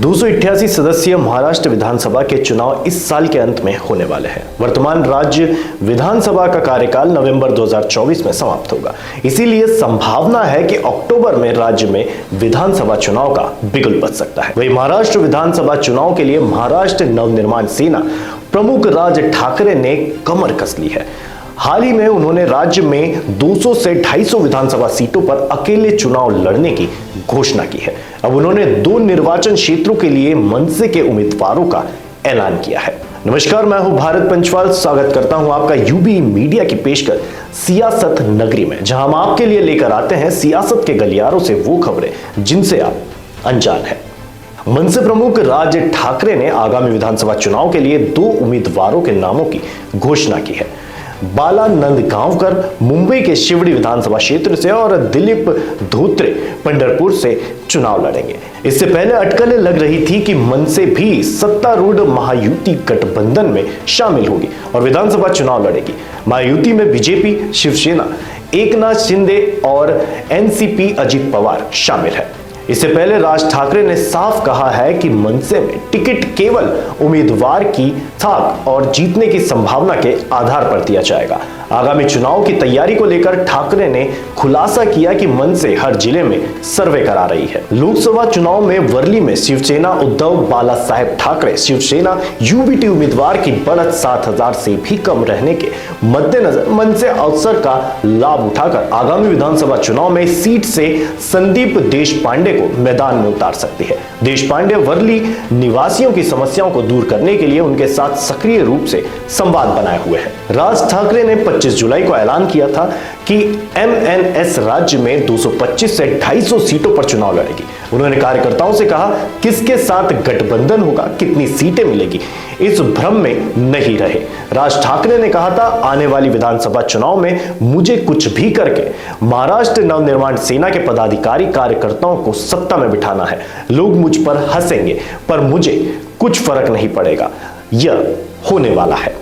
288 सदस्यीय महाराष्ट्र विधानसभा के चुनाव इस साल के अंत में होने वाले हैं। वर्तमान राज्य विधानसभा का कार्यकाल नवंबर 2024 में समाप्त होगा। इसीलिए संभावना है कि अक्टूबर में राज्य में विधानसभा चुनाव का बिगुल बज सकता है। वही महाराष्ट्र विधानसभा चुनाव के लिए महाराष्ट्र नवनिर्माण सेना प्रमुख राज ठाकरे ने कमर कस ली है। हाल ही में उन्होंने राज्य में 200 से 250 विधानसभा सीटों पर अकेले चुनाव लड़ने की घोषणा की है। अब उन्होंने 2 निर्वाचन क्षेत्रों के लिए मनसे के उम्मीदवारों का ऐलान किया है। नमस्कार, मैं हूं भारत पंचवाल। स्वागत करता हूं आपका यूबी मीडिया की पेशकश सियासत नगरी में, जहां हम आपके लिए लेकर आते हैं सियासत के गलियारों से वो खबरें जिनसे आप अनजान हैं। मनसे प्रमुख राज ठाकरे ने आगामी विधानसभा चुनाव के लिए 2 उम्मीदवारों के नामों की घोषणा की है। बाला नंदगांवकर मुंबई के शिवड़ी विधानसभा क्षेत्र से और दिलीप धोत्रे पंढरपुर से चुनाव लड़ेंगे। इससे पहले अटकलें लग रही थी कि मनसे भी सत्तारूढ़ महायुति गठबंधन में शामिल होगी और विधानसभा चुनाव लड़ेगी। महायुति में बीजेपी, शिवसेना, एकनाथ शिंदे और एनसीपी अजित पवार शामिल है। इससे पहले राज ठाकरे ने साफ कहा है कि मनसे में टिकट केवल उम्मीदवार की ताकत और जीतने की संभावना के आधार पर दिया जाएगा। आगामी चुनाव की तैयारी को लेकर ठाकरे ने खुलासा किया कि मनसे हर जिले में सर्वे करा रही है। लोकसभा चुनाव में वर्ली में शिवसेना उद्धव बाला साहेब ठाकरे शिवसेना यूबीटी उम्मीदवार की बढ़त 7,000 से भी कम रहने के मद्देनजर मनसे अवसर का लाभ उठाकर आगामी विधानसभा चुनाव में सीट से संदीप देशपांडे को मैदान में उतार सकती है। देशपांडे वर्ली निवासियों की समस्याओं को दूर करने के लिए उनके साथ सक्रिय रूप से संवाद बनाए हुए हैं। राज ठाकरे ने 25 जुलाई को ऐलान किया था कि एमएनएस राज्य में 225 से 250 सीटों पर चुनाव लड़ेगी। उन्होंने कार्यकर्ताओं से कहा, किसके साथ गठबंधन होगा, कितनी सीटें मिलेगी, इस भ्रम में नहीं रहे। राज ठाकरे ने कहा था, आने वाली विधानसभा चुनाव में मुझे कुछ भी करके महाराष्ट्र नवनिर्माण सेना के पदाधिकारी कार्यकर्ताओं को सत्ता में बिठाना है। लोग मुझ पर हंसेंगे पर मुझे कुछ फर्क नहीं पड़ेगा, यह होने वाला है।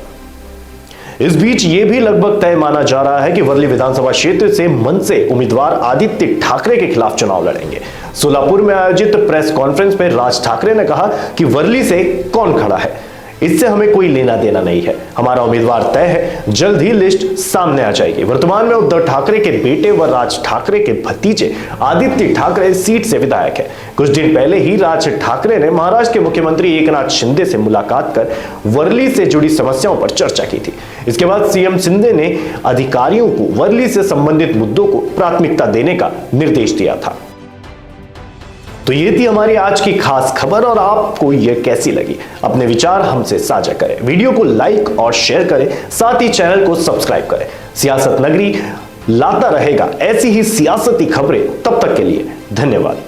इस बीच यह भी लगभग तय माना जा रहा है कि वर्ली विधानसभा क्षेत्र से मनसे उम्मीदवार आदित्य ठाकरे के खिलाफ चुनाव लड़ेंगे। सोलापुर में आयोजित प्रेस कॉन्फ्रेंस में राज ठाकरे ने कहा कि वर्ली से कौन खड़ा है इससे हमें कोई लेना देना नहीं है, हमारा उम्मीदवार तय है, जल्द ही लिस्ट सामने आ जाएगी। वर्तमान में उद्धव ठाकरे के बेटे व राज ठाकरे के भतीजे आदित्य ठाकरे सीट से विधायक है। कुछ दिन पहले ही राज ठाकरे ने महाराष्ट्र के मुख्यमंत्री एकनाथ शिंदे से मुलाकात कर वर्ली से जुड़ी समस्याओं पर चर्चा की थी। इसके बाद सीएम शिंदे ने अधिकारियों को वर्ली से संबंधित मुद्दों को प्राथमिकता देने का निर्देश दिया था। तो ये थी हमारी आज की खास खबर और आपको ये कैसी लगी, अपने विचार हमसे साझा करें। वीडियो को लाइक और शेयर करें, साथ ही चैनल को सब्सक्राइब करें। सियासत नगरी लाता रहेगा ऐसी ही सियासती खबरें। तब तक के लिए धन्यवाद।